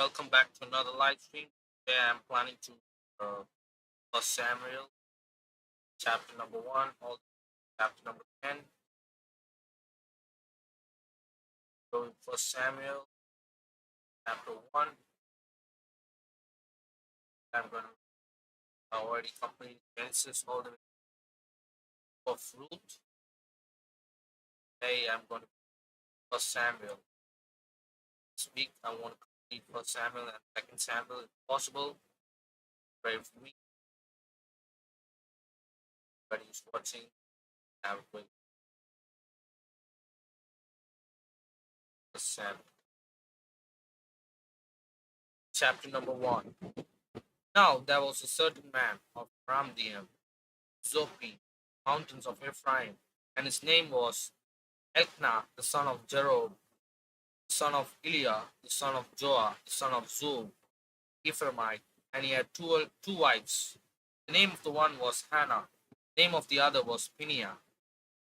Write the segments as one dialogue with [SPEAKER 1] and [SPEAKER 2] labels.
[SPEAKER 1] welcome back to another live stream. Today I'm planning to uh, First Samuel, chapter number 1, all chapter number 10. So First Samuel, chapter 1, I'm going to already complete Genesis all the way of Ruth. Today I'm going to First Samuel. This week I want to complete First Samuel and Second Samuel if possible. Pray for me. Everybody who's watching, have a great First Samuel. Chapter number 1. Now there was a certain man of Ramdiam, Zophim, mountains of Ephraim, and his name was Elkanah, the son of Jerob, the son of Eliah, the son of Joah, the son of Zul, Ephraimite, and he had two wives. The name of the one was Hannah, the name of the other was Peninnah.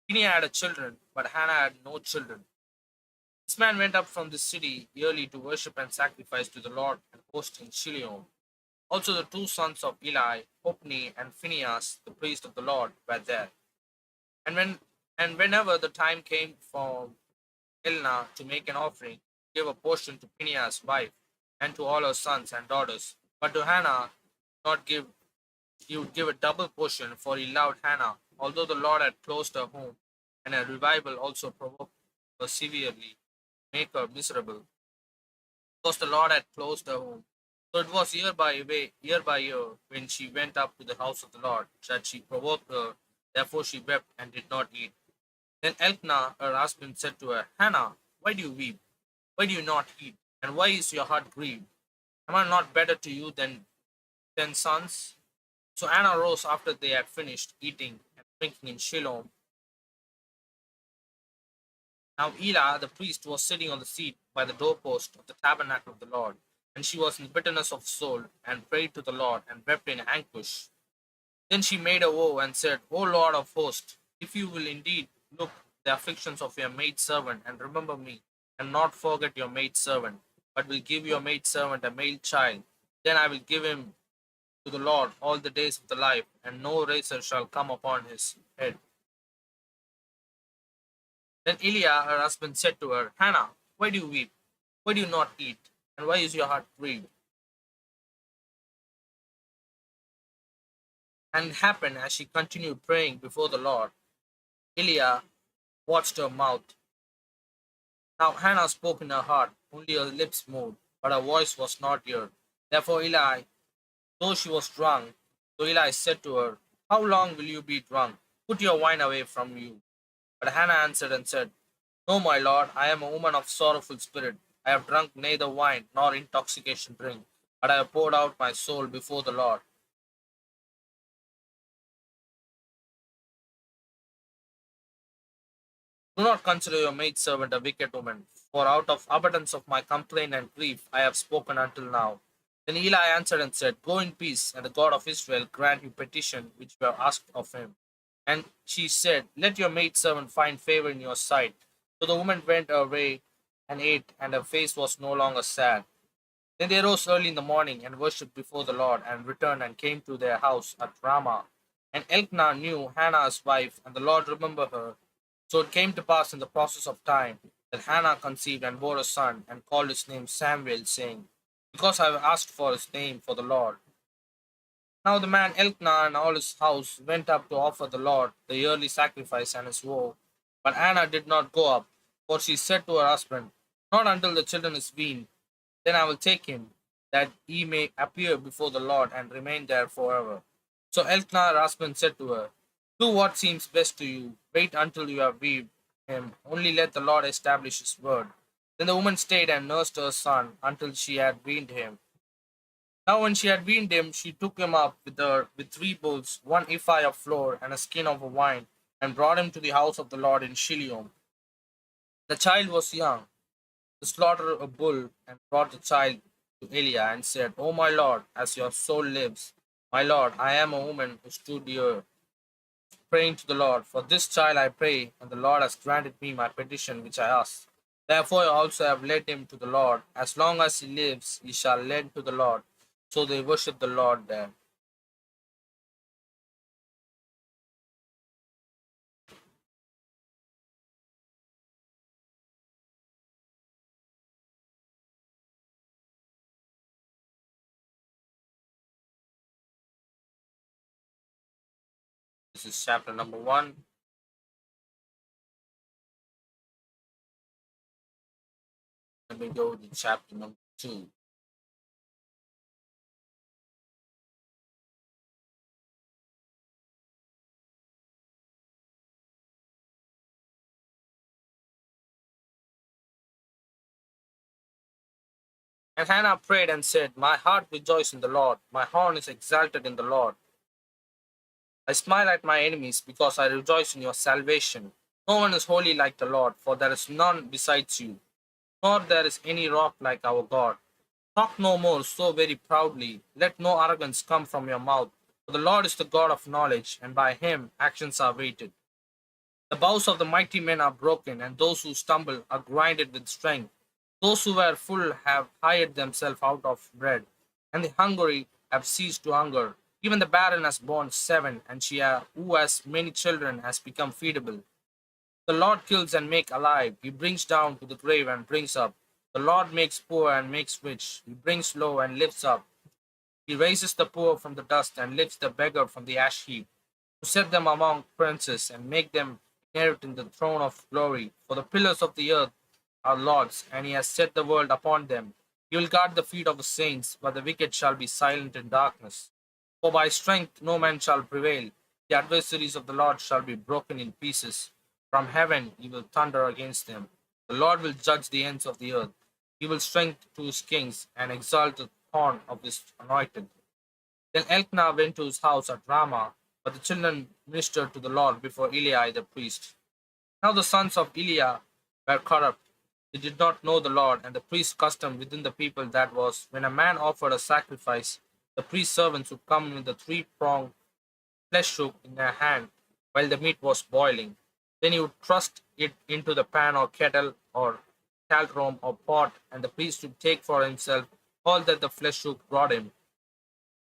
[SPEAKER 1] Peninnah had a children, but Hannah had no children. This man went up from the city yearly to worship and sacrifice to the Lord and host in Shiloh. Also the two sons of Eli, Hophni and Phinehas, the priest of the Lord, were there. And whenever the time came for Elkanah to make an offering, he gave a portion to Phinehas' wife and to all her sons and daughters. But to Hannah not give he would give a double portion, for he loved Hannah, although the Lord had closed her home, and a revival also provoked her severely, make her miserable, because the Lord had closed her home. So it was year by year, when she went up to the house of the Lord, that she provoked her. Therefore she wept and did not eat. Then Elkanah, her husband, said to her, Hannah, why do you weep? Why do you not eat? And why is your heart grieved? Am I not better to you than 10 sons? So Hannah rose after they had finished eating and drinking in Shiloh. Now Eli, the priest, was sitting on the seat by the doorpost of the tabernacle of the Lord. And she was in bitterness of soul, and prayed to the Lord, and wept in anguish. Then she made a vow, and said, O Lord of hosts, if you will indeed look the afflictions of your maidservant, and remember me, and not forget your maidservant, but will give your maidservant a male child, then I will give him to the Lord all the days of the life, and no razor shall come upon his head. Then Eliah, her husband, said to her, Hannah, why do you weep? Why do you not eat? And why is your heart grieved? And it happened as she continued praying before the Lord, Eliah watched her mouth. Now Hannah spoke in her heart, only her lips moved, but her voice was not heard. Therefore though she was drunk, so Eli said to her, How long will you be drunk? Put your wine away from you. But Hannah answered and said, No, my lord, I am a woman of sorrowful spirit. I have drunk neither wine nor intoxication drink, but I have poured out my soul before the Lord. Do not consider your maidservant a wicked woman, for out of abundance of my complaint and grief I have spoken until now. Then Eli answered and said, Go in peace, and the God of Israel grant you petition which you have asked of him. And she said, Let your maidservant find favor in your sight. So the woman went her way and ate, and her face was no longer sad. Then they rose early in the morning and worshipped before the Lord, and returned and came to their house at Ramah. And Elkanah knew Hannah's wife, and the Lord remembered her. So it came to pass in the process of time that Hannah conceived and bore a son, and called his name Samuel, saying, Because I have asked for his name for the Lord. Now the man Elkanah and all his house went up to offer the Lord the yearly sacrifice and his vow. But Hannah did not go up, for she said to her husband, Not until the children is weaned, then I will take him, that he may appear before the Lord and remain there forever. So Elkanah, her husband, said to her, Do what seems best to you. Wait until you have weaned him. Only let the Lord establish his word. Then the woman stayed and nursed her son until she had weaned him. Now when she had weaned him, she took him up with her with 3 bulls, 1 ephah of flour, and a skin of wine, and brought him to the house of the Lord in Shiloh. The child was young. They slaughtered a bull, and brought the child to Eliah, and said, O my Lord, as your soul lives, my Lord, I am a woman who stood here praying to the Lord. For this child I pray, and the Lord has granted me my petition which I asked. Therefore I also have led him to the Lord. As long as he lives, he shall lend to the Lord. So they worship the Lord there. This is chapter number 1. Let me go to chapter number 2. And Hannah prayed and said, my heart rejoices in the Lord. My horn is exalted in the Lord. I smile at my enemies because I rejoice in your salvation. No one is holy like the Lord, for there is none besides you, nor there is any rock like our God. Talk no more so very proudly. Let no arrogance come from your mouth. For the Lord is the God of knowledge, and by him actions are weighted. The bows of the mighty men are broken, and those who stumble are grinded with strength. Those who were full have hired themselves out of bread, and the hungry have ceased to hunger. Even the barren has borne 7, and who has many children has become feeble. The Lord kills and makes alive. He brings down to the grave and brings up. The Lord makes poor and makes rich. He brings low and lifts up. He raises the poor from the dust and lifts the beggar from the ash heap, to set them among princes and make them inherit in the throne of glory. For the pillars of the earth are Lord's, and he has set the world upon them. He will guard the feet of the saints, but the wicked shall be silent in darkness. For by strength no man shall prevail. The adversaries of the Lord shall be broken in pieces. From heaven he will thunder against them. The Lord will judge the ends of the earth. He will strengthen to his kings and exalt the horn of his anointed. Then Elkanah went to his house at Ramah, but the children ministered to the Lord before Eli the priest. Now the sons of Eli were corrupt. They did not know the Lord, and the priest's custom within the people that was, when a man offered a sacrifice, the priest's servants would come with a three-pronged flesh hook in their hand while the meat was boiling. Then he would thrust it into the pan or kettle or caldron or pot, and the priest would take for himself all that the flesh hook brought him.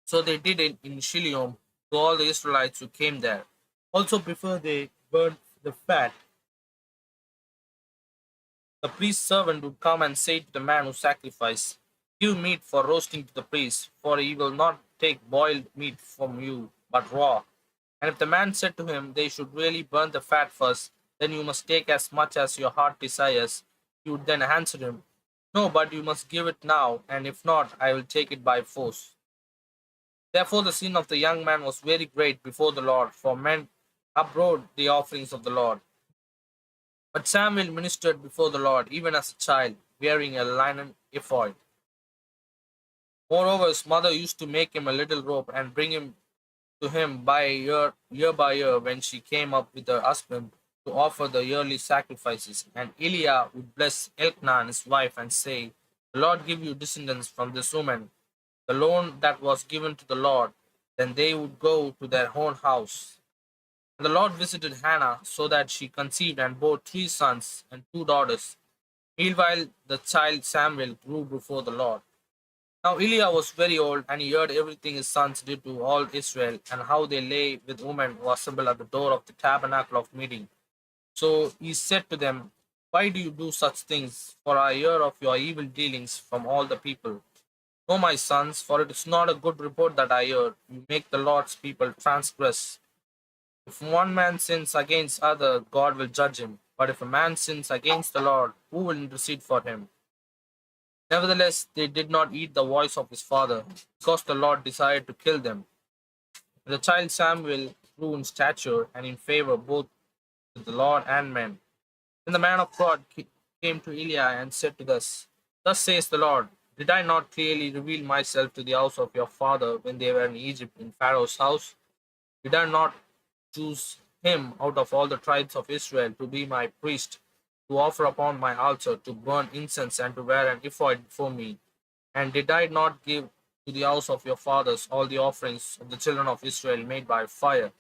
[SPEAKER 1] So they did it in Shiloh to all the Israelites who came there. Also, before they burned the fat, the priest's servant would come and say to the man who sacrificed, give meat for roasting to the priest, for he will not take boiled meat from you, but raw. And if the man said to him, they should really burn the fat first, then you must take as much as your heart desires, he would then answer him, no, but you must give it now, and if not, I will take it by force. Therefore the sin of the young man was very great before the Lord, for men abhorred the offerings of the Lord. But Samuel ministered before the Lord, even as a child, wearing a linen ephod. Moreover, his mother used to make him a little robe and bring him to him by year when she came up with her husband to offer the yearly sacrifices. And Eliah would bless Elkanah and his wife and say, the Lord give you descendants from this woman, the loan that was given to the Lord. Then they would go to their own house. And the Lord visited Hannah so that she conceived and bore 3 sons and 2 daughters. Meanwhile, the child Samuel grew before the Lord. Now Eliah was very old, and he heard everything his sons did to all Israel, and how they lay with women who assembled at the door of the tabernacle of meeting. So he said to them, why do you do such things? For I hear of your evil dealings from all the people. No, my sons, for it is not a good report that I hear. You make the Lord's people transgress. If one man sins against other, God will judge him. But if a man sins against the Lord, who will intercede for him? Nevertheless, they did not heed the voice of his father, because the Lord desired to kill them. The child Samuel grew in stature and in favor both with the Lord and men. Then the man of God came to Eli and said to us, thus says the Lord, did I not clearly reveal myself to the house of your father when they were in Egypt in Pharaoh's house? Did I not choose him out of all the tribes of Israel to be my priest, to offer upon my altar, to burn incense, and to wear an ephod before me? And did I not give to the house of your fathers all the offerings of the children of Israel made by fire?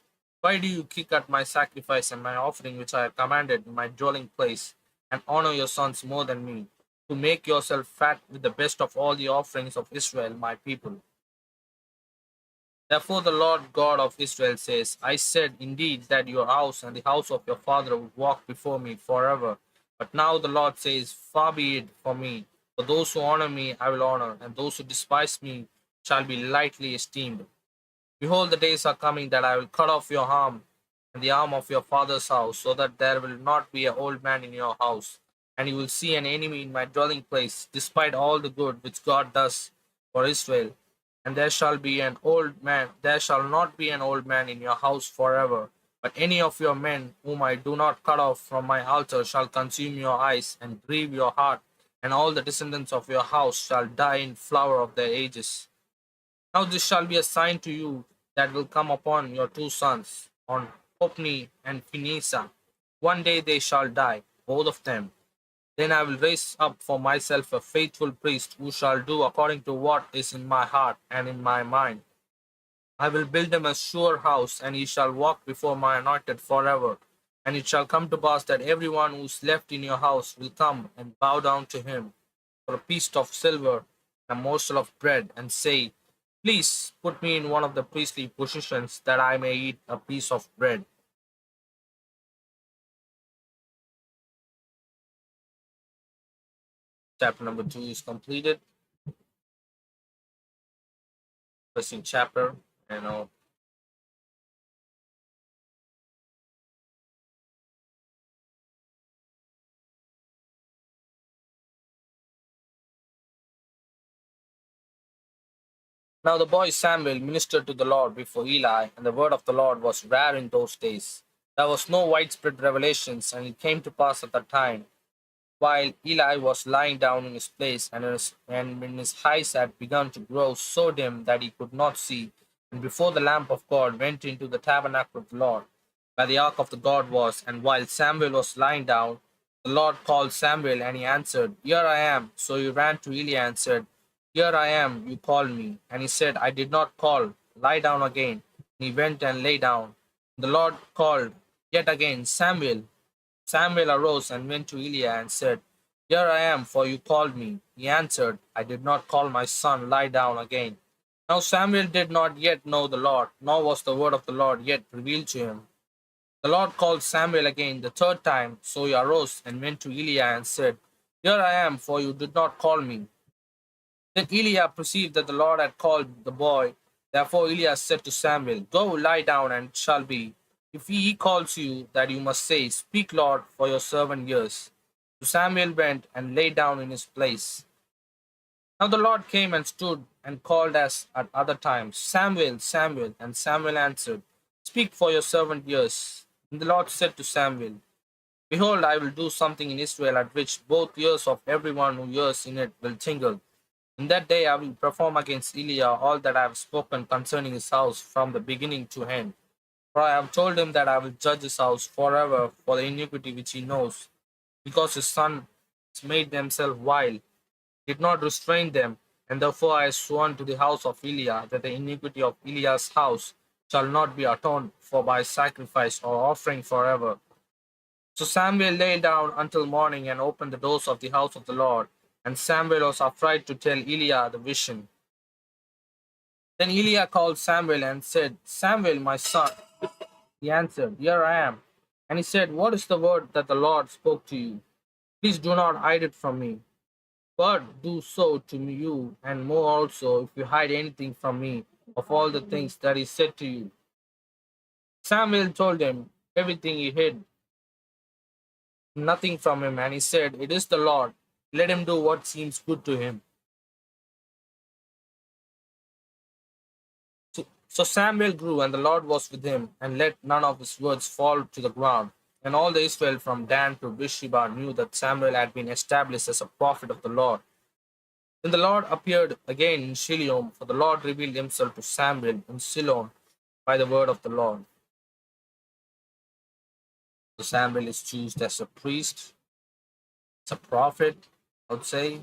[SPEAKER 1] Why do you kick at my sacrifice and my offering which I have commanded in my dwelling place, and honor your sons more than me, to make yourself fat with the best of all the offerings of Israel, my people. Therefore, the Lord God of Israel says, I said indeed that your house and the house of your father would walk before me forever. But now the Lord says, far be it from me. For those who honor me, I will honor, and those who despise me shall be lightly esteemed. Behold, the days are coming that I will cut off your arm and the arm of your father's house, so that there will not be an old man in your house, and you will see an enemy in my dwelling place, despite all the good which God does for Israel. And there shall not be an old man in your house forever. But any of your men whom I do not cut off from my altar shall consume your eyes and grieve your heart, and all the descendants of your house shall die in flower of their ages. Now this shall be a sign to you that will come upon your two sons, on Hophni and Phinehas. One day they shall die, both of them. Then I will raise up for myself a faithful priest who shall do according to what is in my heart and in my mind. I will build him a sure house, and he shall walk before my anointed forever. And it shall come to pass that everyone who is left in your house will come and bow down to him for a piece of silver and a morsel of bread, and say, please put me in one of the priestly positions that I may eat a piece of bread. Chapter number 2 is completed. Interesting chapter. You know, now the boy Samuel ministered to the Lord before Eli, and the word of the Lord was rare in those days. There was no widespread revelations, and it came to pass at that time, while Eli was lying down in his place, and when his eyes had begun to grow so dim that he could not see, and before the lamp of God went into the tabernacle of the Lord, where the ark of the God was, and while Samuel was lying down, the Lord called Samuel, and he answered, here I am. So he ran to Eli and said, here I am, you called me. And he said, I did not call, lie down again. And he went and lay down. The Lord called yet again, Samuel. Samuel arose and went to Eli and said, here I am, for you called me. He answered, I did not call my son, lie down again. Now Samuel did not yet know the Lord, nor was the word of the Lord yet revealed to him. The Lord called Samuel again the third time, so he arose and went to Eli and said, here I am, for you did not call me. Then Eli perceived that the Lord had called the boy. Therefore Eli said to Samuel, go lie down, and it shall be, if he calls you, that you must say, speak, Lord, for your servant hears. So Samuel went and lay down in his place. Now the Lord came and stood and called as at other times, Samuel, Samuel. And Samuel answered, speak, for your servant hears. And the Lord said to Samuel, behold, I will do something in Israel at which both ears of everyone who hears in it will tingle. In that day I will perform against Eliah all that I have spoken concerning his house from the beginning to end. For I have told him that I will judge his house forever for the iniquity which he knows, because his sons made themselves vile, did not restrain them, and therefore I have sworn to the house of Eliah that the iniquity of Eliah's house shall not be atoned for by sacrifice or offering forever. So Samuel lay down until morning and opened the doors of the house of the Lord. And Samuel was afraid to tell Eliah the vision. Then Eliah called Samuel and said, Samuel, my son. He answered, here I am. And he said, what is the word that the Lord spoke to you? Please do not hide it from me. But do so to you, and more also, if you hide anything from me of all the things that he said to you. Samuel told him everything he hid, nothing from him, and he said, it is the Lord. Let him do what seems good to him. So Samuel grew, and the Lord was with him, and let none of his words fall to the ground. And all the Israel from Dan to Beersheba knew that Samuel had been established as a prophet of the Lord. Then the Lord appeared again in Shiloh, for the Lord revealed himself to Samuel in Shiloh by the word of the Lord. So Samuel is chosen as a priest, as a prophet, I would say.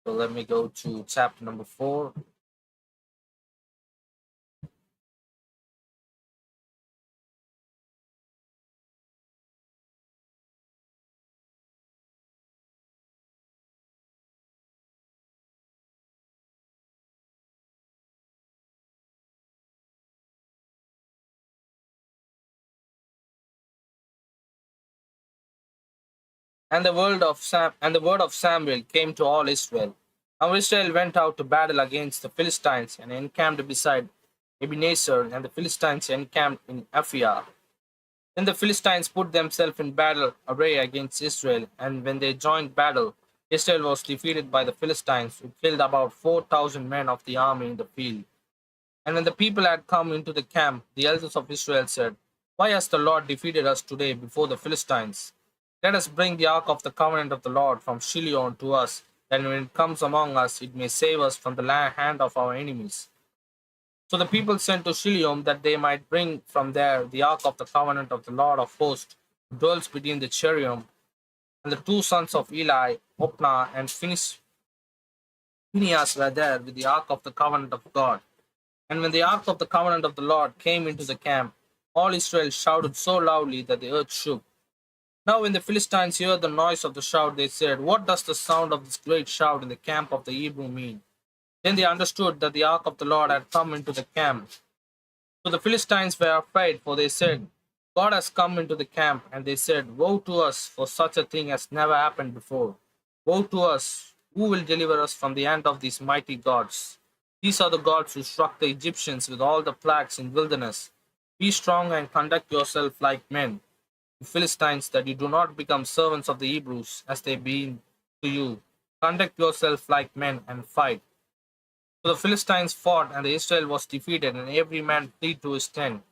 [SPEAKER 1] So let me go to chapter number 4. And the word of Samuel came to all Israel. Now Israel went out to battle against the Philistines and encamped beside Ebenezer, and the Philistines encamped in Aphia. Then the Philistines put themselves in battle array against Israel, and when they joined battle, Israel was defeated by the Philistines, who killed about 4,000 men of the army in the field. And when the people had come into the camp, the elders of Israel said, "Why has the Lord defeated us today before the Philistines? Let us bring the ark of the covenant of the Lord from Shiloh to us, that when it comes among us, it may save us from the hand of our enemies." So the people sent to Shiloh that they might bring from there the ark of the covenant of the Lord of hosts, who dwells between the cherubim. And the two sons of Eli, Opna and Phinehas, were there with the ark of the covenant of God. And when the ark of the covenant of the Lord came into the camp, all Israel shouted so loudly that the earth shook. Now when the Philistines heard the noise of the shout, they said, "What does the sound of this great shout in the camp of the Hebrew mean?" Then they understood that the ark of the Lord had come into the camp. So the Philistines were afraid, for they said, "God has come into the camp." And they said, "Woe to us, for such a thing has never happened before. Woe to us, who will deliver us from the hand of these mighty gods? These are the gods who struck the Egyptians with all the plagues in wilderness. Be strong and conduct yourself like men, you Philistines, that you do not become servants of the Hebrews, as they been to you. Conduct yourself like men and fight." So the Philistines fought, and Israel was defeated, and every man fled to his tent.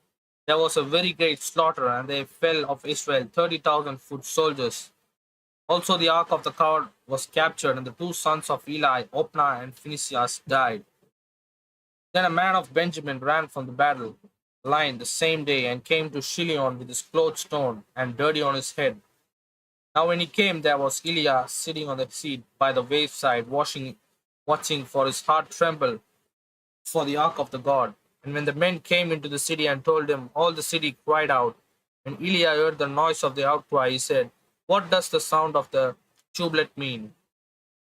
[SPEAKER 1] There was a very great slaughter, and there fell of Israel 30,000 foot soldiers. Also the ark of the covenant was captured, and the two sons of Eli, Opna and Phinehas, died. Then a man of Benjamin ran from the battle line the same day and came to Shiloh with his clothes torn and dirty on his head. Now when he came, there was Eliah sitting on the seat by the wayside, watching, for his heart trembled for the ark of the God. And when the men came into the city and told him, all the city cried out. When Eliah heard the noise of the outcry, he said, "What does the sound of the tumult mean?"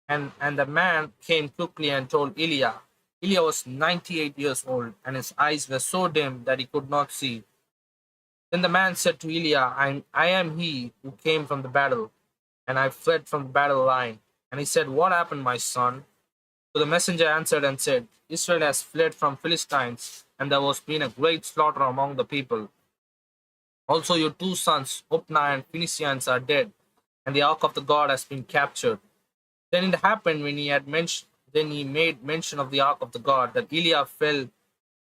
[SPEAKER 1] And the man came quickly and told Eliah. Eliah was 98 years old, and his eyes were so dim that he could not see. Then the man said to Eliah, I am he who came from the battle, and I fled from the battle line. And he said, "What happened, my son?" So the messenger answered and said, "Israel has fled from Philistines, and there has been a great slaughter among the people. Also your two sons, Opna and Phinehas, are dead, and the ark of the God has been captured." Then it happened then he made mention of the ark of the God, that Eliah fell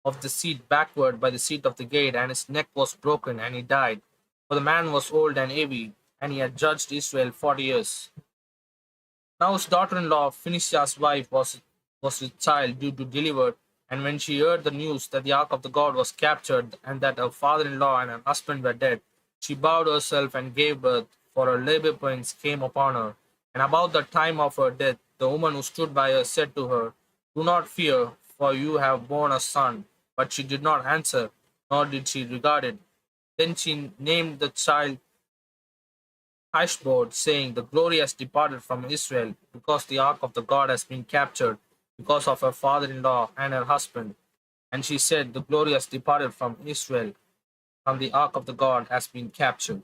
[SPEAKER 1] of the seat backward by the seat of the gate, and his neck was broken, and he died. For the man was old and heavy, and he had judged Israel 40 years. Now his daughter-in-law, Phinehas' wife, was with child due to deliver, and when she heard the news that the ark of the God was captured, and that her father-in-law and her husband were dead, she bowed herself and gave birth, for her labor pains came upon her. And about the time of her death, the woman who stood by her said to her, "Do not fear, for you have borne a son." But she did not answer, nor did she regard it. Then she named the child Hashbod, saying, "The glory has departed from Israel, because the ark of the God has been captured, because of her father-in-law and her husband." And she said, "The glory has departed from Israel, from the ark of the God has been captured."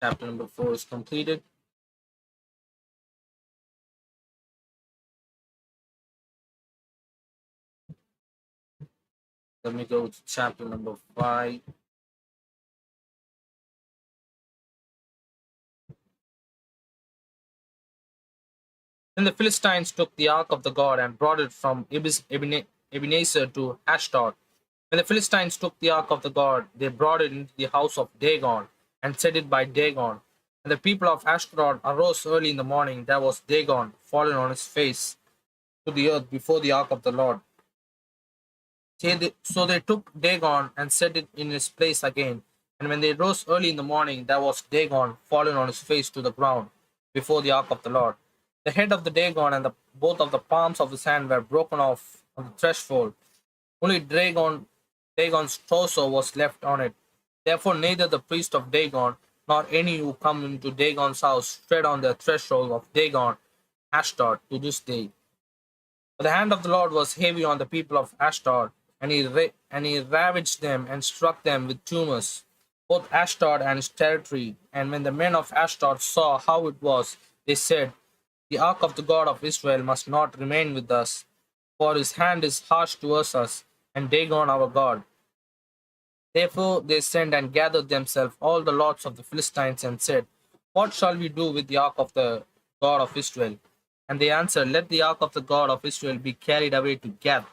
[SPEAKER 1] Chapter number 4 is completed. Let me go to chapter number 5. Then the Philistines took the ark of the God and brought it from Ebenezer to Ashdod. When the Philistines took the ark of the God, they brought it into the house of Dagon and set it by Dagon. And the people of Ashdod arose early in the morning. There was Dagon fallen on his face to the earth before the ark of the Lord. So they took Dagon and set it in his place again. And when they rose early in the morning, there was Dagon fallen on his face to the ground before the ark of the Lord. The head of the Dagon and both of the palms of his hand were broken off on the threshold. Only Dagon's torso was left on it. Therefore neither the priest of Dagon nor any who come into Dagon's house tread on the threshold of Dagon, Ashdod, to this day. For the hand of the Lord was heavy on the people of Ashdod, and he ravaged them and struck them with tumors. both Ashdod and its territory. And when the men of Ashdod saw how it was, they said, the ark of the God of Israel must not remain with us, for his hand is harsh towards us, and Dagon our God. Therefore they sent and gathered themselves all the lords of the Philistines and said, what shall we do with the ark of the God of Israel? And they answered, let the ark of the God of Israel be carried away to Gath.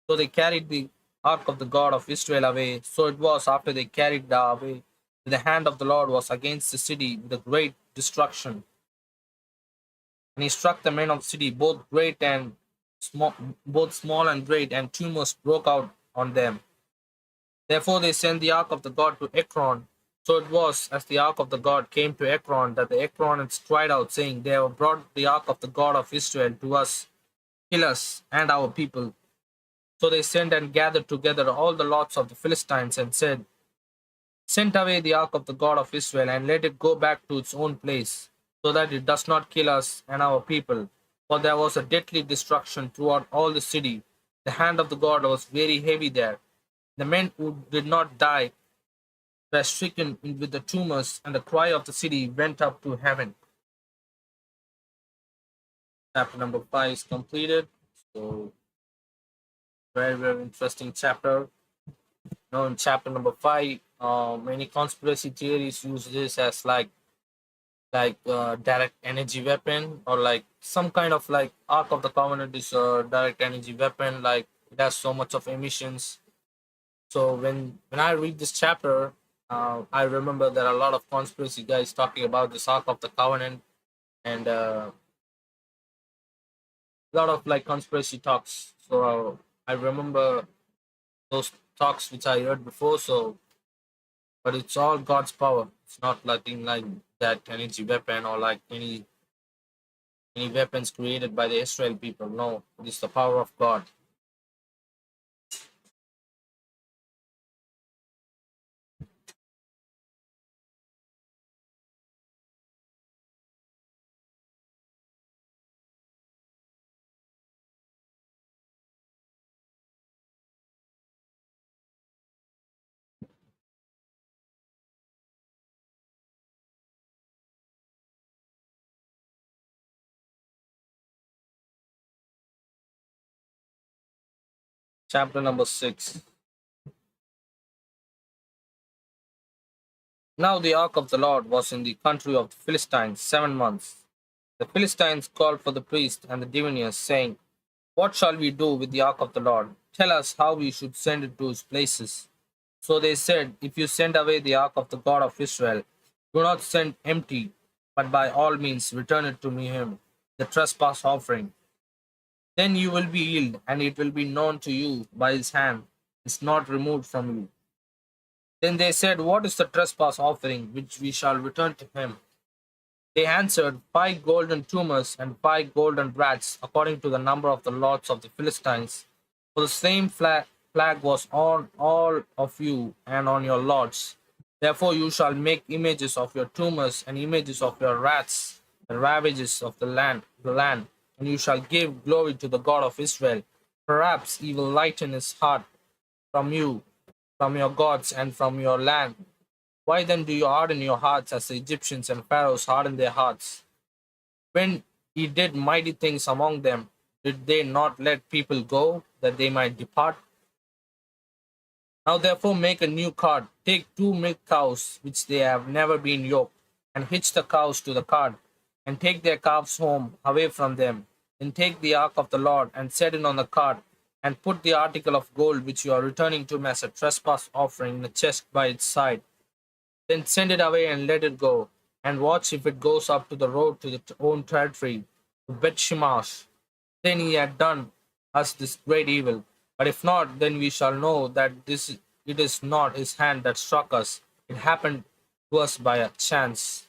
[SPEAKER 1] So they carried the ark of the God of Israel away. So it was after they carried it away, the hand of the Lord was against the city with a great destruction. And he struck the men of the city, both great and small, both small and great, and tumors broke out on them. Therefore they sent the ark of the God to Ekron. So it was, as the ark of the God came to Ekron, that the Ekronites cried out, saying, they have brought the ark of the God of Israel to us, kill us and our people. So they sent and gathered together all the lords of the Philistines and said, send away the ark of the God of Israel and let it go back to its own place, so that it does not kill us and our people. For there was a deadly destruction throughout all the city. The hand of the God was very heavy there. The men who did not die were stricken with the tumors, and the cry of the city went up to heaven. Chapter number 5 is completed. So, very, very interesting chapter. Now, in chapter number 5, many conspiracy theories use this as direct energy weapon, or like some kind of like Ark of the Covenant is a direct energy weapon. Like it has so much of emissions. So when I read this chapter, I remember there are a lot of conspiracy guys talking about this Ark of the Covenant, and a lot of like conspiracy talks. So I remember those talks which I heard before. So, but it's all God's power. It's not nothing like that energy weapon or like any weapons created by the Israel people. No, it is the power of God. Chapter number 6. Now the ark of the Lord was in the country of the Philistines 7 months. The Philistines called for the priests and the diviners, saying, what shall we do with the ark of the Lord? Tell us how we should send it to its places. So they said, if you send away the ark of the God of Israel, do not send empty, but by all means return it to me him, the trespass offering. Then you will be healed, and it will be known to you by his hand is not removed from you. Then they said, what is the trespass offering which we shall return to him? They answered, 5 golden tumors and 5 golden rats, according to the number of the lords of the Philistines. For the same plague was on all of you and on your lords. Therefore you shall make images of your tumors and images of your rats, the ravages of the land, and you shall give glory to the God of Israel. Perhaps he will lighten his heart from you, from your gods, and from your land. Why then do you harden your hearts as the Egyptians and Pharaohs hardened their hearts? When he did mighty things among them, did they not let people go, that they might depart? Now therefore make a new cart. Take 2 milk cows, which they have never been yoked, and hitch the cows to the cart, and take their calves home away from them. Then take the ark of the Lord, and set it on the cart, and put the article of gold which you are returning to him as a trespass offering in a chest by its side. Then send it away and let it go, and watch if it goes up to the road to its own territory, to Bethshemesh. Then he had done us this great evil. But if not, then we shall know that it is not his hand that struck us. It happened to us by a chance.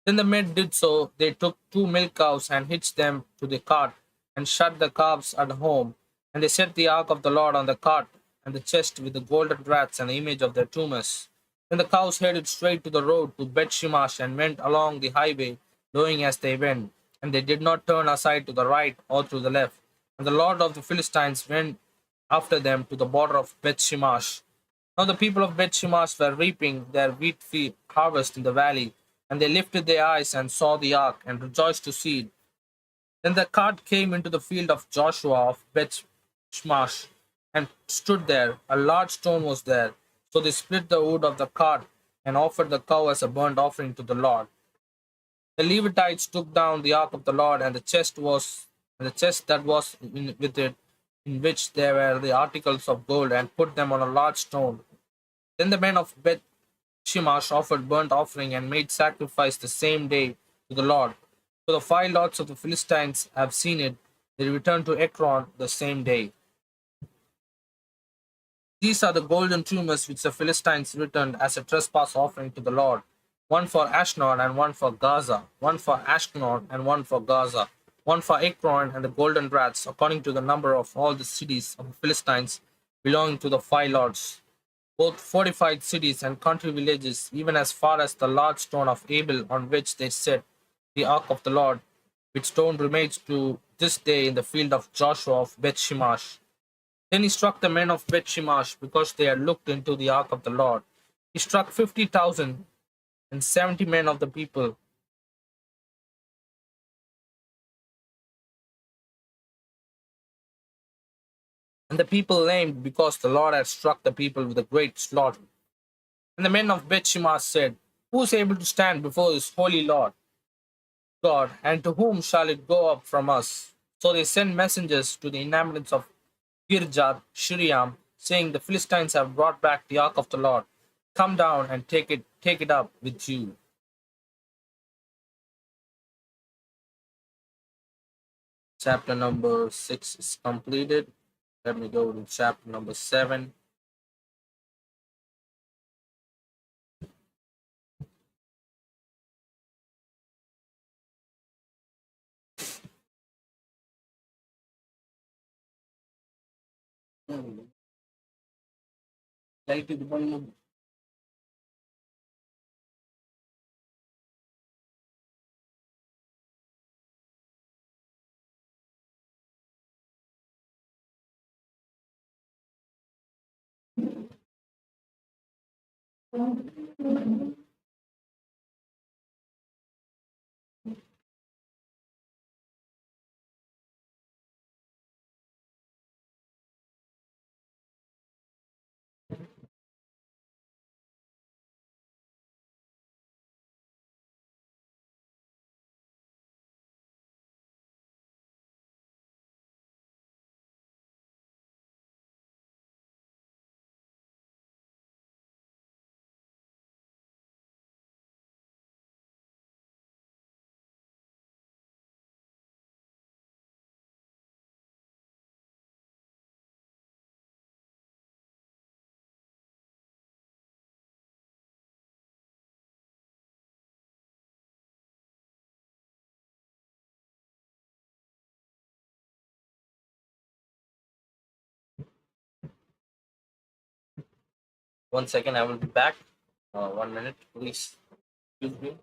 [SPEAKER 1] Then the men did so. They took 2 milk cows and hitched them to the cart, and shut the calves at home. And they set the ark of the Lord on the cart, and the chest with the golden rats and the image of their tumors. Then the cows headed straight to the road to Bethshemesh and went along the highway, lowing as they went. And they did not turn aside to the right or to the left. And the Lord of the Philistines went after them to the border of Bethshemesh. Now the people of Beth Shemesh were reaping their harvest in the valley, and they lifted their eyes and saw the ark, and rejoiced to see it. Then the cart came into the field of Joshua of Beth Shemesh, and stood there. A large stone was there. So they split the wood of the cart, and offered the cow as a burnt offering to the Lord. The Levites took down the ark of the Lord, and the chest that was with it, in which there were the articles of gold, and put them on a large stone. Then the men of Beth Shemesh offered burnt offering and made sacrifice the same day to the Lord. So the 5 lords of the Philistines have seen it. They returned to Ekron the same day. These are the golden tumors which the Philistines returned as a trespass offering to the Lord, one for Ashnod and one for Gaza, one for Ashkelon and one for Gaza, one for Ekron and the golden rats, according to the number of all the cities of the Philistines belonging to the 5 lords, both fortified cities and country villages, even as far as the large stone of Abel on which they set the ark of the Lord, which stone remains to this day in the field of Joshua of Beth Shemesh. Then he struck the men of Beth Shemesh because they had looked into the ark of the Lord. He struck 50,000 and 70 men of the people. And the people lamed because the Lord had struck the people with a great slaughter. And the men of Beth Shemesh said, who is able to stand before this holy Lord God, and to whom shall it go up from us? So they sent messengers to the inhabitants of Kirjath Shiriam, saying, the Philistines have brought back the ark of the Lord. Come down and take it up with you. Chapter number 6 is completed. Let me go to chapter number 7. One second, I will be back. 1 minute, please. Excuse me.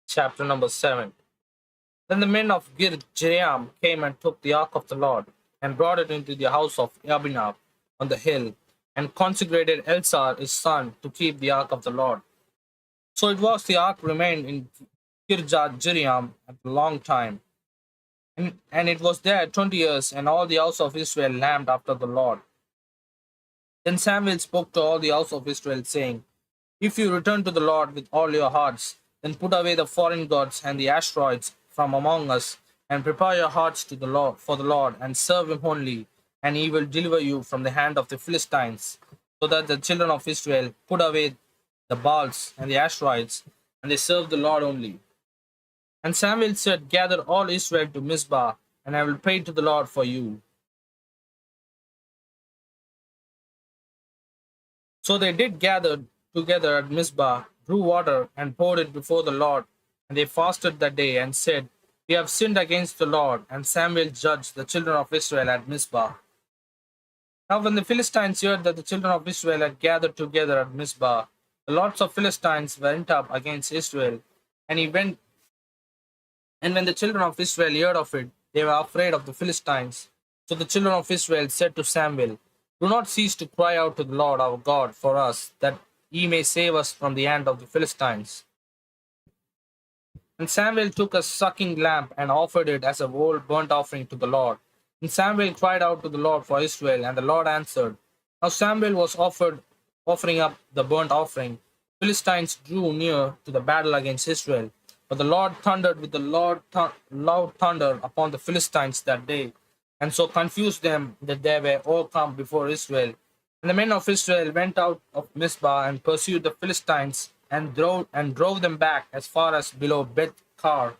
[SPEAKER 1] Chapter number 7. Then the men of Jeram came and took the ark of the Lord, and brought it into the house of Abinab on the hill, and consecrated Elsar his son to keep the ark of the Lord. So it was the ark remained in Kirjath Jearim a long time, and it was there 20 years, and all the house of Israel lambed after the Lord. Then Samuel spoke to all the house of Israel, saying, If you return to the Lord with all your hearts, then put away the foreign gods and the Ashtorites from among us, and prepare your hearts to the Lord for the Lord, and serve him only, and he will deliver you from the hand of the Philistines. So that the children of Israel put away the Baals and the Ashtorites, and they serve the Lord only. And Samuel said, Gather all Israel to Mizpah, and I will pray to the Lord for you. So they did gather together at Mizpah, drew water, and poured it before the Lord. And they fasted that day, and said, We have sinned against the Lord. And Samuel judged the children of Israel at Mizpah. Now when the Philistines heard that the children of Israel had gathered together at Mizpah, the lords of Philistines went up against Israel, and he went. And when the children of Israel heard of it, they were afraid of the Philistines. So the children of Israel said to Samuel, Do not cease to cry out to the Lord our God for us, that he may save us from the hand of the Philistines. And Samuel took a sucking lamb and offered it as a whole burnt offering to the Lord. And Samuel cried out to the Lord for Israel, and the Lord answered. Now Samuel was offering up the burnt offering. Philistines drew near to the battle against Israel. But the Lord thundered with the loud thunder upon the Philistines that day, and so confused them that they were overcome before Israel. And the men of Israel went out of Mizpah and pursued the Philistines, and drove them back as far as below Beth Kar.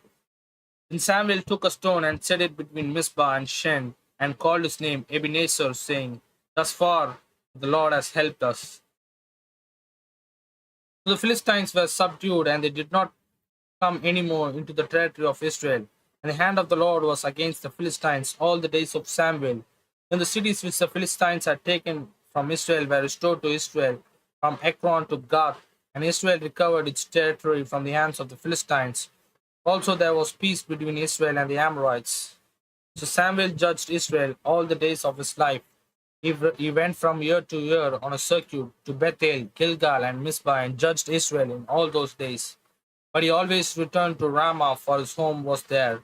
[SPEAKER 1] Then Samuel took a stone and set it between Mizpah and Shen, and called his name Ebenezer, saying, Thus far the Lord has helped us. So the Philistines were subdued, and they did not come any more into the territory of Israel. And the hand of the Lord was against the Philistines all the days of Samuel. Then the cities which the Philistines had taken from Israel were restored to Israel, from Ekron to Gath, and Israel recovered its territory from the hands of the Philistines. Also there was peace between Israel and the Amorites. So Samuel judged Israel all the days of his life. He went from year to year on a circuit to Bethel, Gilgal, and Mizpah, and judged Israel in all those days. But he always returned to Ramah, for his home was there.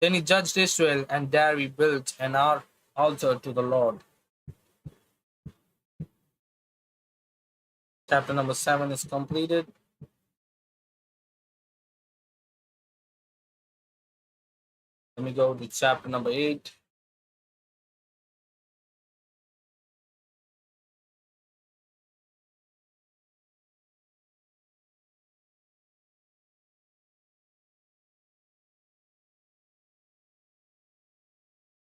[SPEAKER 1] Then he judged Israel, and there he built an altar to the Lord. Chapter number 7 is completed. Let me go to chapter number 8.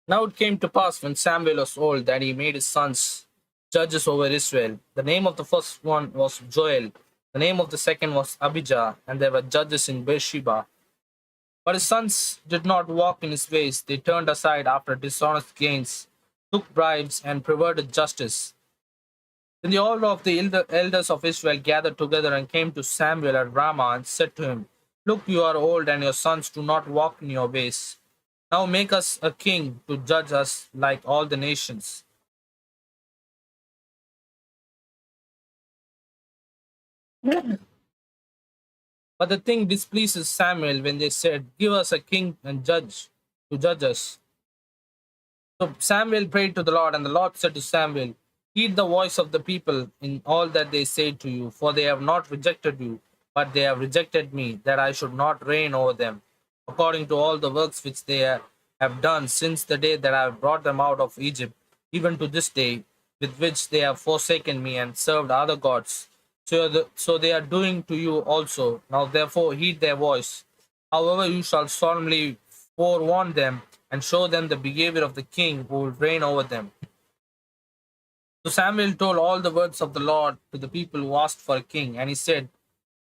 [SPEAKER 1] Now it came to pass when Samuel was old that he made his sons judges over Israel. The name of the first one was Joel, the name of the second was Abijah, and they were judges in Beersheba. But his sons did not walk in his ways. They turned aside after dishonest gains, took bribes, and perverted justice. Then the all of the elders of Israel gathered together and came to Samuel at Ramah and said to him, Look, you are old, and your sons do not walk in your ways. Now make us a king to judge us like all the nations. But the thing displeases Samuel when they said, Give us a king and judge to judge us. So Samuel prayed to the Lord, and the Lord said to Samuel, Heed the voice of the people in all that they say to you, for they have not rejected you, but they have rejected me, that I should not reign over them, according to all the works which they have done since the day that I have brought them out of Egypt, even to this day, with which they have forsaken me and served other gods. So they are doing to you also. Now therefore heed their voice. However, you shall solemnly forewarn them and show them the behavior of the king who will reign over them. So Samuel told all the words of the Lord to the people who asked for a king, and he said,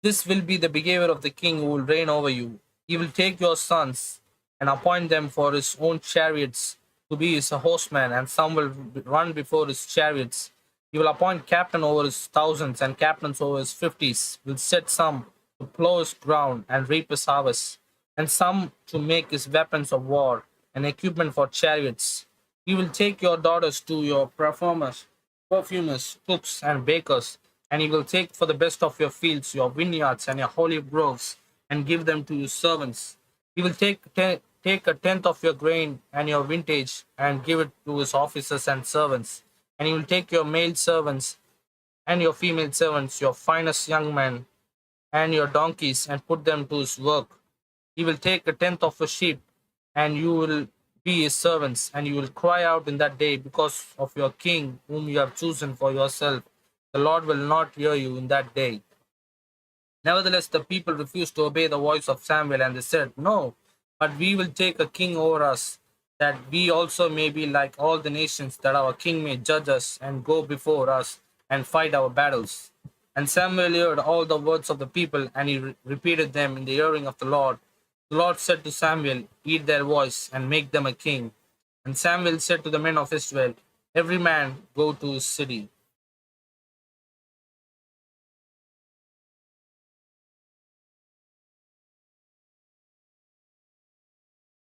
[SPEAKER 1] This will be the behavior of the king who will reign over you. He will take your sons and appoint them for his own chariots to be his horsemen, and some will run before his chariots, He will appoint captain over his thousands and captains over his fifties, will set some to plow his ground and reap his harvest, and some to make his weapons of war and equipment for chariots. He will take your daughters to your perfumers, cooks, and bakers, and he will take for the best of your fields, your vineyards, and your olive groves, and give them to your servants. He will take a tenth of your grain and your vintage, and give it to his officers and servants. And he will take your male servants and your female servants, your finest young men, and your donkeys, and put them to his work. He will take a tenth of your sheep, and you will be his servants, and you will cry out in that day because of your king, whom you have chosen for yourself. The Lord will not hear you in that day. Nevertheless, the people refused to obey the voice of Samuel, and they said, "No, but we will take a king over us, that we also may be like all the nations, that our king may judge us and go before us and fight our battles." And Samuel heard all the words of the people, and he repeated them in the hearing of the Lord. The Lord said to Samuel, "Heed their voice, and make them a king." And Samuel said to the men of Israel, "Every man go to his city."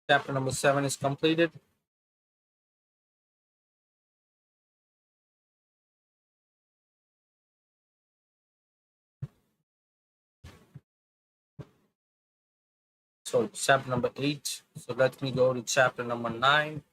[SPEAKER 1] Chapter number 7 is completed. So chapter number 8. So let me go to chapter number 9.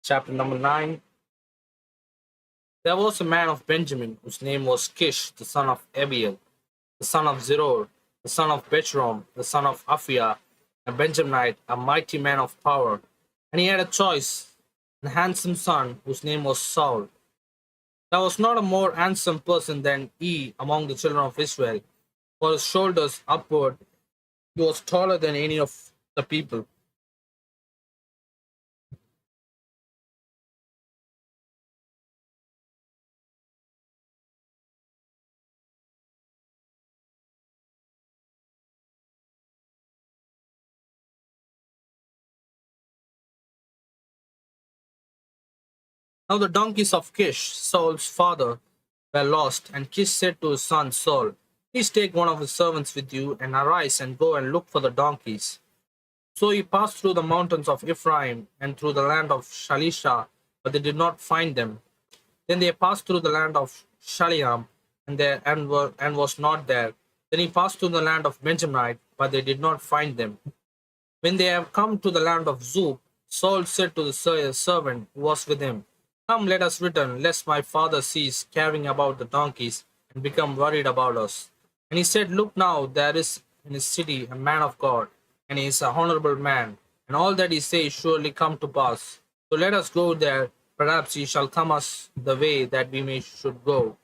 [SPEAKER 1] Chapter number 9. There was a man of Benjamin whose name was Kish, the son of Abiel. the son of Zeror, the son of Bechrom, the son of Aphiah, a Benjaminite, a mighty man of power. And he had a choice, a handsome son whose name was Saul. There was not a more handsome person than he among the children of Israel. For his shoulders upward, he was taller than any of the people. Now the donkeys of Kish, Saul's father, were lost, and Kish said to his son Saul, please take one of his servants with you, and arise and go and look for the donkeys. So he passed through the mountains of Ephraim and through the land of Shalisha, but they did not find them. Then they passed through the land of Shaliam, and was not there. Then he passed through the land of Benjaminite, but they did not find them. When they have come to the land of Zuph, Saul said to the servant who was with him, come, let us return, lest my father cease carrying about the donkeys and become worried about us. And he said, look now, there is in his city a man of God, and he is an honorable man, and all that he says surely come to pass. So let us go there, perhaps he shall come us the way that we should go.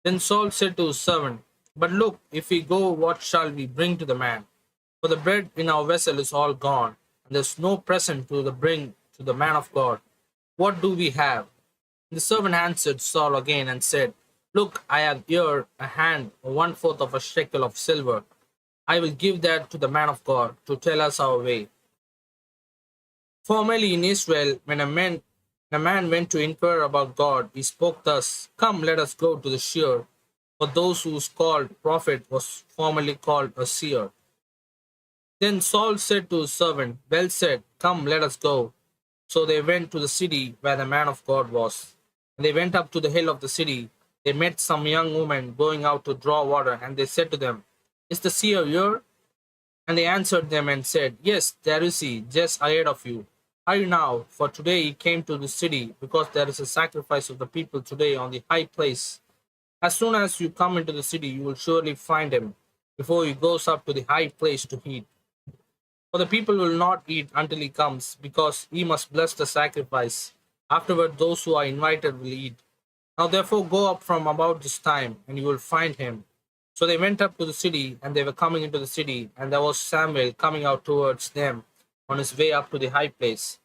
[SPEAKER 1] Then Saul said to his servant, but look, if we go, what shall we bring to the man? For the bread in our vessel is all gone, and there is no present to the bring to the man of God. What do we have? The servant answered Saul again and said, look, I have here a hand, 1/4 of a shekel of silver. I will give that to the man of God to tell us our way. Formerly in Israel, when a man went to inquire about God, he spoke thus, come, let us go to the seer. For those who was called prophet was formerly called a seer. Then Saul said to his servant, well said, come, let us go. So they went to the city where the man of God was. And they went up to the hill of the city. They met some young women going out to draw water, and they said to them, is the seer here? And they answered them and said, yes, there is he, just ahead of you. Hurry now, for today he came to the city, because there is a sacrifice of the people today on the high place. As soon as you come into the city, you will surely find him, before he goes up to the high place to eat. For the people will not eat until he comes, because he must bless the sacrifice. Afterward, those who are invited will eat. Now therefore go up from about this time, and you will find him. So they went up to the city, and they were coming into the city, and there was Samuel coming out towards them on his way up to the high place.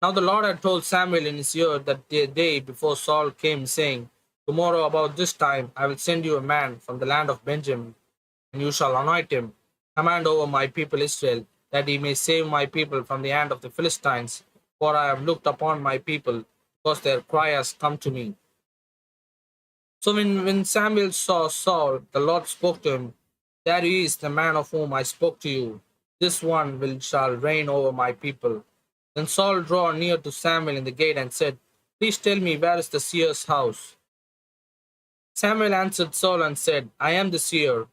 [SPEAKER 1] Now the Lord had told Samuel in his ear that the day before Saul came, saying, tomorrow about this time I will send you a man from the land of Benjamin, and you shall anoint him, command over my people Israel, that he may save my people from the hand of the Philistines, for I have looked upon my people, because their cry has come to me. So when Samuel saw Saul, the Lord spoke to him, there he is, the man of whom I spoke to you. This one shall reign over my people. Then Saul drew near to Samuel in the gate and said, please tell me, where is the seer's house? Samuel answered Saul and said, I am the seer.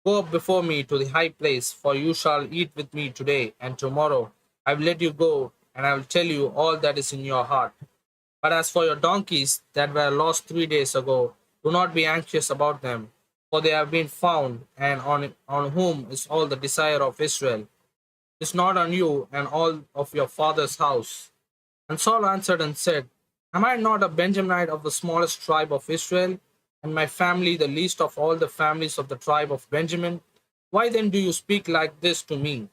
[SPEAKER 1] Go up before me to the high place, for you shall eat with me today, and tomorrow I will let you go, and I will tell you all that is in your heart. But as for your donkeys that were lost 3 days ago, do not be anxious about them, for they have been found, and on whom is all the desire of Israel. It is not on you and all of your father's house. And Saul answered and said, am I not a Benjaminite of the smallest tribe of Israel, and my family the least of all the families of the tribe of Benjamin? Why then do you speak like this to me?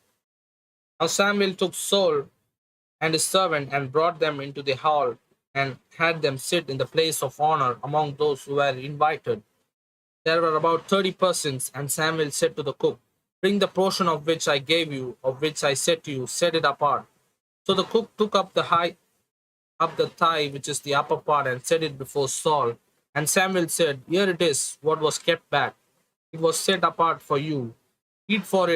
[SPEAKER 1] Now Samuel took Saul and his servant and brought them into the hall, and had them sit in the place of honor among those who were invited. There were about 30 persons, and Samuel said to the cook, bring the portion of which I gave you, of which I said to you, set it apart. So the cook took up the thigh, which is the upper part, and set it before Saul. And Samuel said, here it is, what was kept back. It was set apart for you. Eat for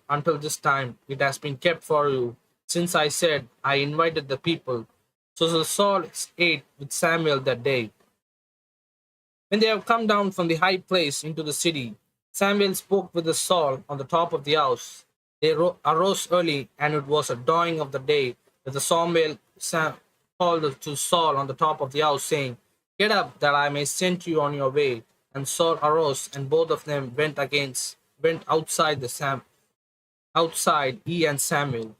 [SPEAKER 1] until this time. It has been kept for you, since I said I invited the people. So Saul ate with Samuel that day. When they have come down from the high place into the city, Samuel spoke with the Saul on the top of the house. They arose early, and it was a dawning of the day that the Samuel called to Saul on the top of the house, saying, get up, that I may send you on your way. And Saul arose, and both of them went outside outside he and Samuel.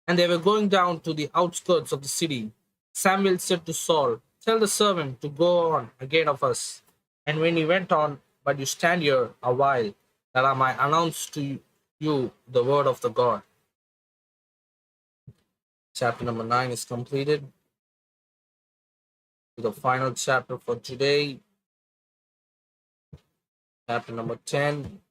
[SPEAKER 1] And they were going down to the outskirts of the city. Samuel said to Saul, "Tell the servant to go on ahead of us." And when he went on, "But you stand here a while, that I might announce to you the word of the God." Chapter number 9 is completed. The final chapter for today, chapter number 10.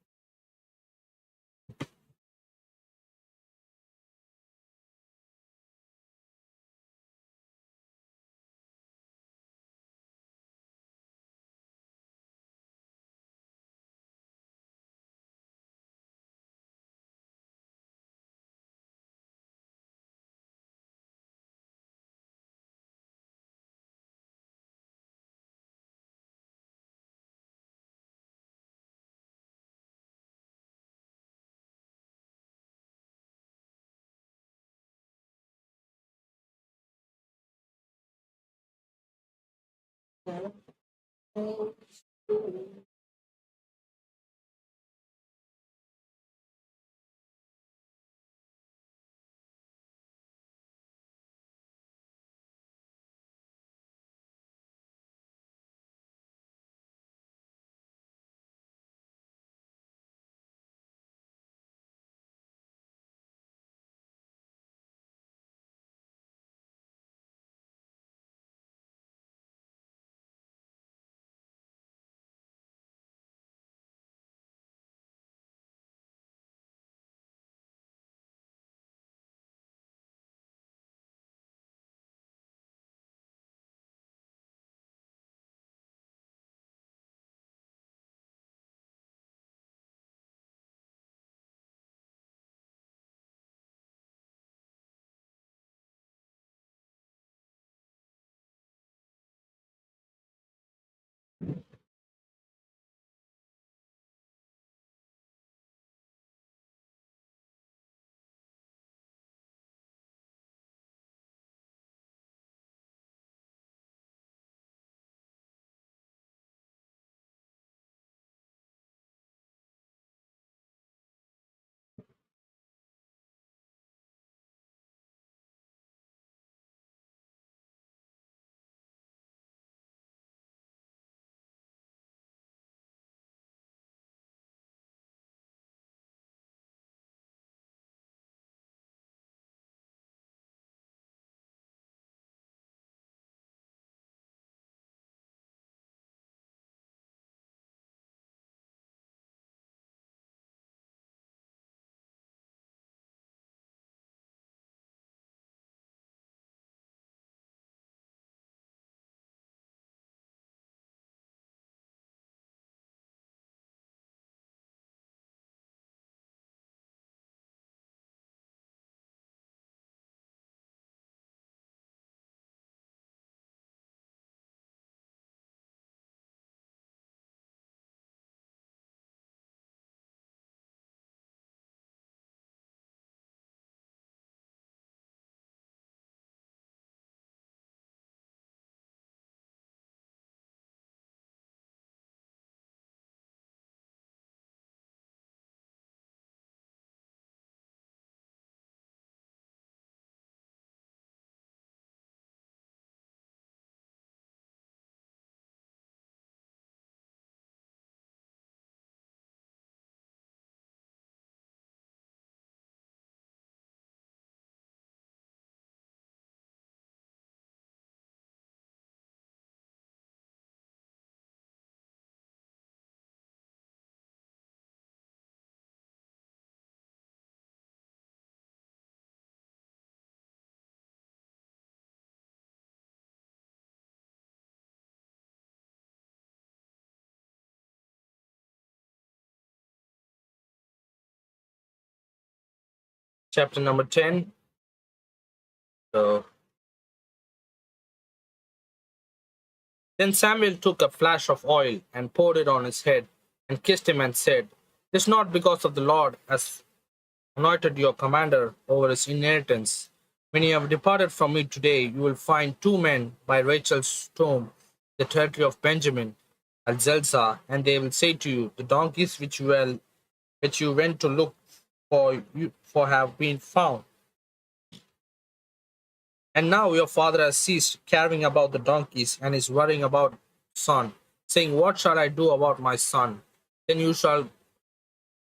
[SPEAKER 1] Chapter number 10. So, then Samuel took a flash of oil and poured it on his head and kissed him and said, "It is not because of the Lord has anointed your commander over his inheritance. When you have departed from me today, you will find two men by Rachel's tomb, the territory of Benjamin, at Zelzah, and they will say to you, the donkeys which you went to look for have been found. And now your father has ceased caring about the donkeys and is worrying about son, saying, what shall I do about my son? Then you shall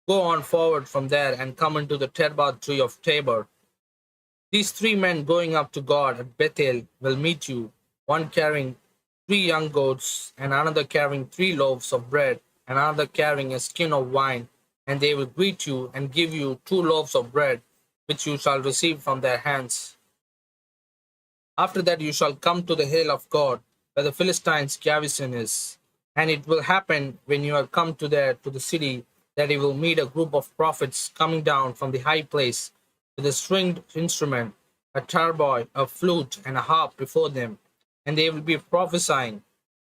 [SPEAKER 1] go on forward from there and come into the terebinth tree of Tabor. These three men going up to God at Bethel will meet you, one carrying 3 young goats, and another carrying 3 loaves of bread, and another carrying a skin of wine, and they will greet you and give you 2 loaves of bread, which you shall receive from their hands. After that you shall come to the hill of God, where the Philistines' garrison is. And it will happen when you are come to the city, that you will meet a group of prophets coming down from the high place with a stringed instrument, a tarboy, a flute, and a harp before them, and they will be prophesying.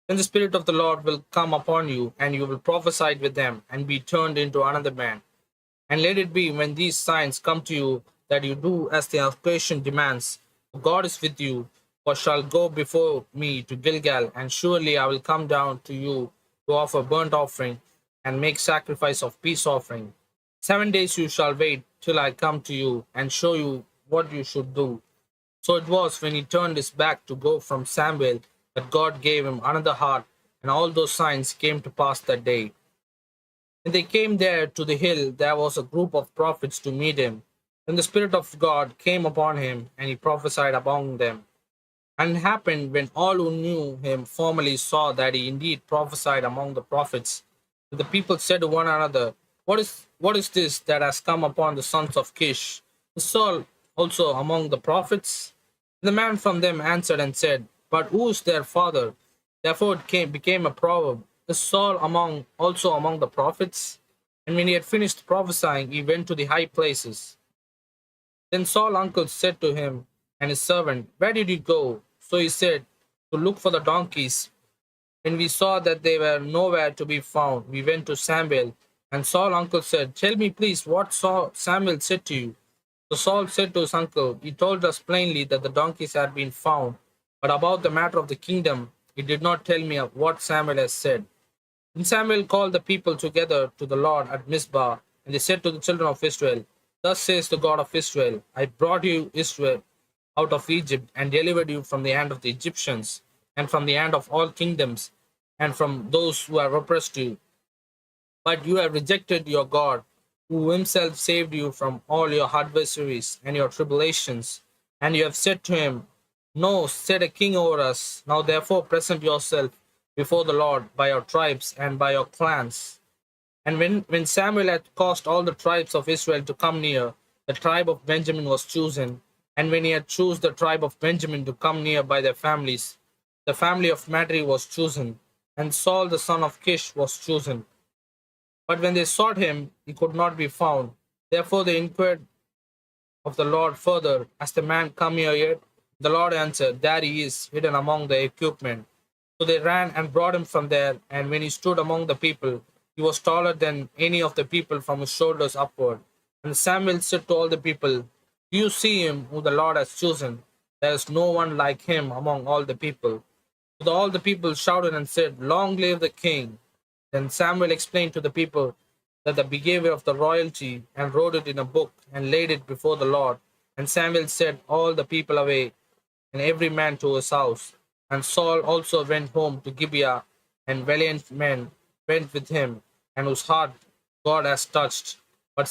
[SPEAKER 1] Then the Spirit of the Lord will come upon you, and you will prophesy with them, and be turned into another man. And let it be when these signs come to you that you do as the occasion demands. For God is with you, for shall go before me to Gilgal, and surely I will come down to you to offer burnt offering and make sacrifice of peace offering. 7 days you shall wait till I come to you and show you what you should do. So it was when he turned his back to go from Samuel that God gave him another heart, and all those signs came to pass that day. When they came there to the hill, there was a group of prophets to meet him. Then the Spirit of God came upon him, and he prophesied among them. And it happened when all who knew him formerly saw that he indeed prophesied among the prophets, that the people said to one another, what is this that has come upon the sons of Kish? Is Saul also among the prophets? The man from them answered and said, but who is their father? Therefore became a proverb, is Saul also among the prophets? And when he had finished prophesying, he went to the high places. Then Saul's uncle said to him and his servant, where did you go? So he said, to look for the donkeys. When we saw that they were nowhere to be found, we went to Samuel. And Saul's uncle said, tell me please what Samuel said to you. So Saul said to his uncle, he told us plainly that the donkeys had been found, but about the matter of the kingdom, he did not tell me of what Samuel has said. And Samuel called the people together to the Lord at Mizpah, and they said to the children of Israel, thus says the God of Israel, I brought you, Israel, out of Egypt, and delivered you from the hand of the Egyptians, and from the hand of all kingdoms, and from those who have oppressed you. But you have rejected your God, who himself saved you from all your adversaries and your tribulations. And you have said to him, no, set a king over us. Now therefore present yourself before the Lord by your tribes and by your clans. And when Samuel had caused all the tribes of Israel to come near, the tribe of Benjamin was chosen. And when he had chosen the tribe of Benjamin to come near by their families, the family of Matri was chosen, and Saul the son of Kish was chosen. But when they sought him, he could not be found. Therefore they inquired of the Lord further, has the man come here yet? The Lord answered, there he is, hidden among the equipment. So they ran and brought him from there, and when he stood among the people, he was taller than any of the people from his shoulders upward. And Samuel said to all the people, do you see him whom the Lord has chosen? There is no one like him among all the people. So all the people shouted and said, long live the king. Then Samuel explained to the people that the behavior of the royalty, and wrote it in a book and laid it before the Lord. And Samuel sent all the people away, and every man to his house. And Saul also went home to Gibeah, and valiant men went with him, and whose heart God has touched. But